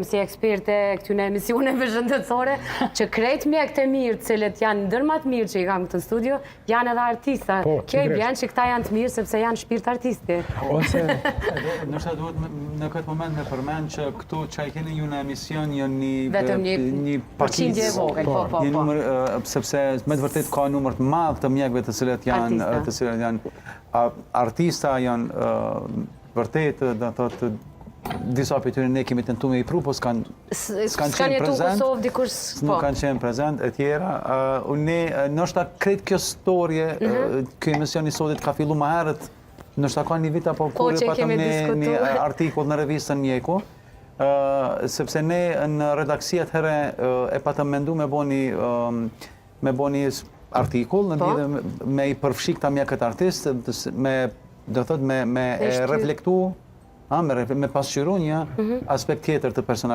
Si eksperte këtyne emisioneve shëndetësore, që krejt mjekët e mirë, cilët janë ndër më të mirë që i kam këtë studio, janë edhe artista. Kjo i bjen që këta janë të mirë sepse janë shpirt artisti. Nështë duhet në këtë moment me përmend që këtu që i keni ju në emision janë vetëm një pakicë, një numër, sepse me të vërtet ka numër të madh të mjekëve të cilët janë artista, janë vërtet, do thotë disa për tyre ne kemi tentu me i pru, po s'kan qenë prezent, nuk kanë qenë prezent e tjera. Nështë krejt kjo storje, kjo emisioni sotit ka fillu ma herët, nështë ka një vit apo kur patëm një artikull në revistën Mjeku, sepse ne në redaksiat herë e patëm mendu me bo një artikull, në lidhe me i përfshi këta mjekët artist, me reflektu, me pasqyru një aspekt tjetër të personalizmit.